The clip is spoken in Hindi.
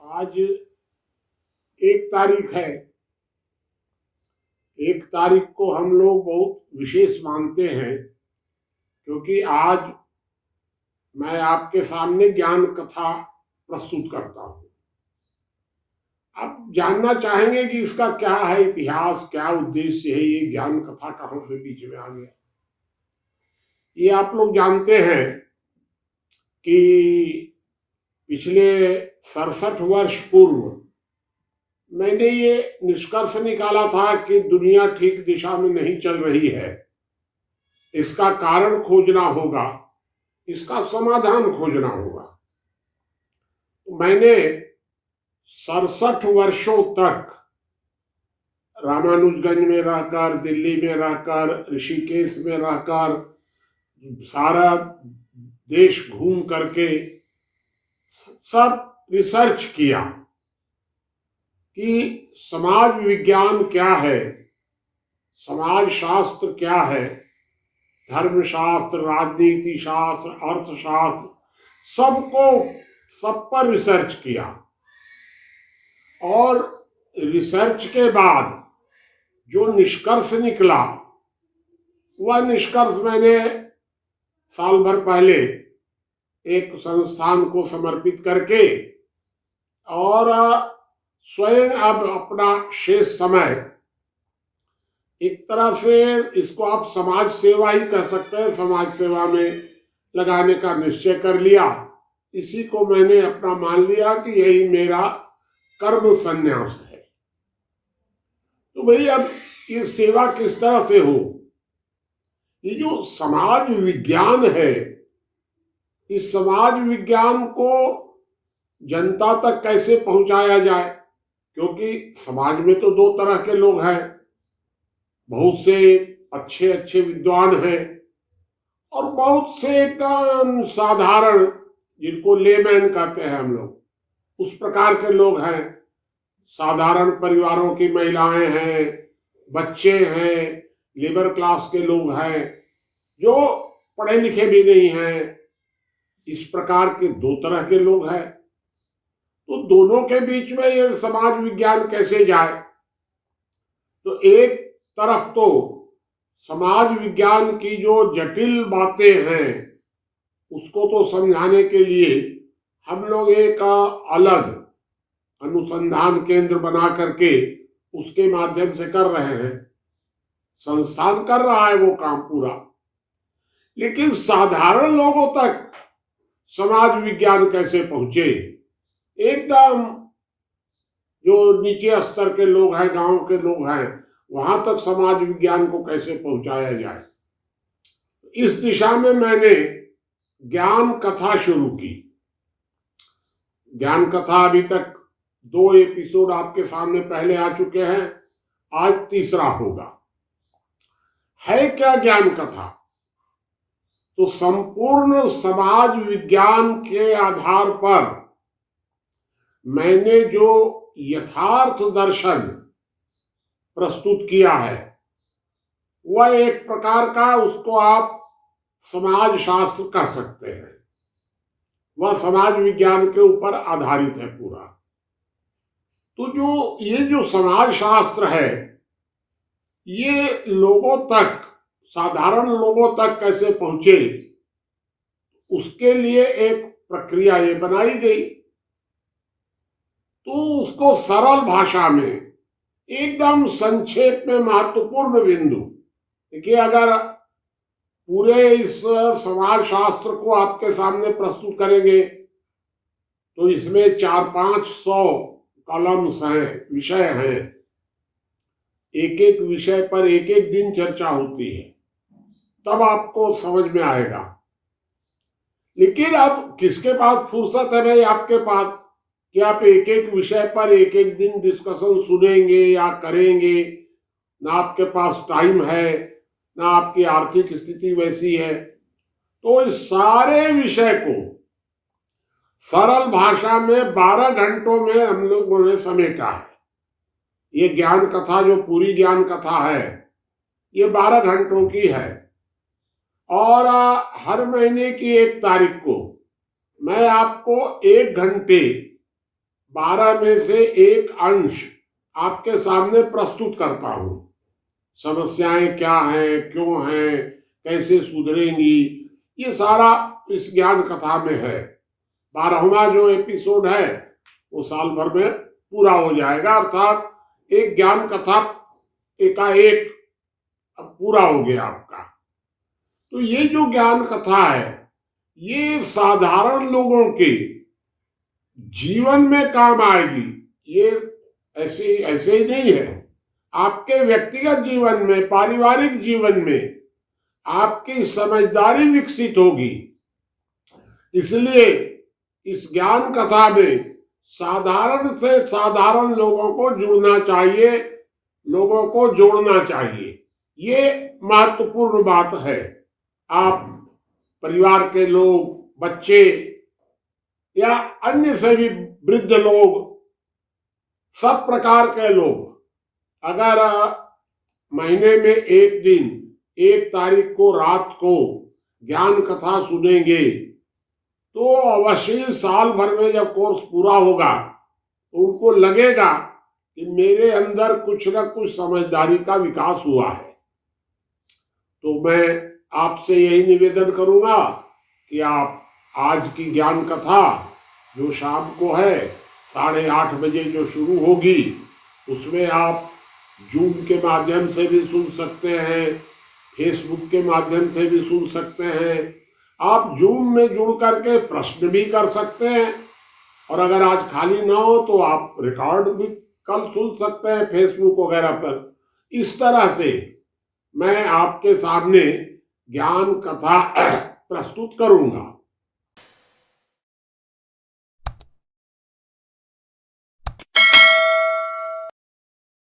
आज 1 तारीख है। 1 तारीख को हम लोग बहुत विशेष मानते हैं क्योंकि आज मैं आपके सामने ज्ञान कथा प्रस्तुत करता हूँ। आप जानना चाहेंगे कि इसका क्या है इतिहास, क्या उद्देश्य है, ये ज्ञान कथा कहाँ से बीच में आ गया। ये आप लोग जानते हैं कि पिछले 67 वर्ष पूर्व मैंने ये निष्कर्ष निकाला था कि दुनिया ठीक दिशा में नहीं चल रही है, इसका कारण खोजना होगा, इसका समाधान खोजना होगा। तो मैंने 67 वर्षों तक रामानुजगंज में रहकर, दिल्ली में रहकर, ऋषिकेश में रहकर, सारा देश घूम करके सब रिसर्च किया कि समाज विज्ञान क्या है, समाज शास्त्र क्या है, धर्मशास्त्र, राजनीति शास्त्र, अर्थशास्त्र, सब पर रिसर्च किया। और रिसर्च के बाद जो निष्कर्ष निकला वह निष्कर्ष मैंने साल भर पहले एक संस्थान को समर्पित करके और स्वयं अब अपना शेष समय, एक तरह से इसको आप समाज सेवा ही कह सकते हैं, समाज सेवा में लगाने का निश्चय कर लिया। इसी को मैंने अपना मान लिया कि यही मेरा कर्म संन्यास है। तो भाई अब ये सेवा किस तरह से हो, ये जो समाज विज्ञान है, इस समाज विज्ञान को जनता तक कैसे पहुंचाया जाए, क्योंकि समाज में तो 2 तरह के लोग हैं, बहुत से अच्छे अच्छे विद्वान हैं और बहुत से एकदम साधारण, जिनको लेमैन कहते हैं हम लोग, उस प्रकार के लोग हैं। साधारण परिवारों की महिलाएं हैं, बच्चे हैं, लेबर क्लास के लोग हैं, जो पढ़े लिखे भी नहीं हैं। इस प्रकार के 2 तरह के लोग हैं। तो दोनों के बीच में ये समाज विज्ञान कैसे जाए। तो एक तरफ तो समाज विज्ञान की जो जटिल बातें हैं उसको तो समझाने के लिए हम लोग एक अलग अनुसंधान केंद्र बना करके उसके माध्यम से कर रहे हैं। संस्थान कर रहा है वो काम पूरा, लेकिन साधारण लोगों तक समाज विज्ञान कैसे पहुंचे। एकदम जो नीचे स्तर के लोग हैं, गांव के लोग हैं, वहां तक समाज विज्ञान को कैसे पहुंचाया जाए, इस दिशा में मैंने ज्ञान कथा शुरू की। ज्ञान कथा अभी तक 2 एपिसोड आपके सामने पहले आ चुके हैं, आज तीसरा होगा। है क्या ज्ञान कथा? तो संपूर्ण समाज विज्ञान के आधार पर मैंने जो यथार्थ दर्शन प्रस्तुत किया है वह एक प्रकार का, उसको आप समाज शास्त्र कह सकते हैं। वह समाज विज्ञान के ऊपर आधारित है पूरा। तो जो समाज शास्त्र है, ये लोगों तक, साधारण लोगों तक कैसे पहुंचे, उसके लिए एक प्रक्रिया ये बनाई गई। तो उसको सरल भाषा में, एकदम संक्षेप में, महत्वपूर्ण बिंदु देखिए, अगर पूरे इस समाज शास्त्र को आपके सामने प्रस्तुत करेंगे तो इसमें 400-500 कॉलम्स हैं, विषय हैं। एक एक विषय पर एक एक दिन चर्चा होती है, तब आपको समझ में आएगा। लेकिन अब किसके पास फुर्सत है भाई आपके पास कि आप एक एक विषय पर एक एक दिन डिस्कशन सुनेंगे या करेंगे। ना आपके पास टाइम है, ना आपकी आर्थिक स्थिति वैसी है। तो इस सारे विषय को सरल भाषा में 12 घंटों में हम लोगों ने समेटा है। ये ज्ञान कथा, जो पूरी ज्ञान कथा है, ये 12 घंटों की है। और हर महीने की 1 तारीख को मैं आपको 1 घंटे 12 में से एक अंश आपके सामने प्रस्तुत करता हूं। समस्याएं क्या हैं, क्यों हैं, कैसे सुधरेंगी, ये सारा इस ज्ञान कथा में है। 12वां जो एपिसोड है वो साल भर में पूरा हो जाएगा, अर्थात एक ज्ञान कथा एकाएक पूरा हो गया आपका। तो ये जो ज्ञान कथा है ये साधारण लोगों के जीवन में काम आएगी। ये ऐसे ही नहीं है, आपके व्यक्तिगत जीवन में, पारिवारिक जीवन में आपकी समझदारी विकसित होगी। इसलिए इस ज्ञान कथा में साधारण से साधारण लोगों को जुड़ना चाहिए, लोगों को जोड़ना चाहिए। ये महत्वपूर्ण बात है। आप परिवार के लोग, बच्चे या अन्य सभी वृद्ध लोग, सब प्रकार के लोग अगर महीने में एक दिन, 1 तारीख को रात को ज्ञान कथा सुनेंगे तो अवश्य साल भर में जब कोर्स पूरा होगा तो उनको लगेगा कि मेरे अंदर कुछ न कुछ समझदारी का विकास हुआ है। तो मैं आपसे यही निवेदन करूंगा कि आप आज की ज्ञान कथा जो शाम को है 8:30 बजे जो शुरू होगी, उसमें आप जूम के माध्यम से भी सुन सकते हैं, फेसबुक के माध्यम से भी सुन सकते हैं। आप जूम में जुड़ करके प्रश्न भी कर सकते हैं, और अगर आज खाली ना हो तो आप रिकॉर्ड भी कल सुन सकते हैं फेसबुक वगैरह पर। इस तरह से मैं आपके सामने ज्ञान कथा प्रस्तुत करूंगा।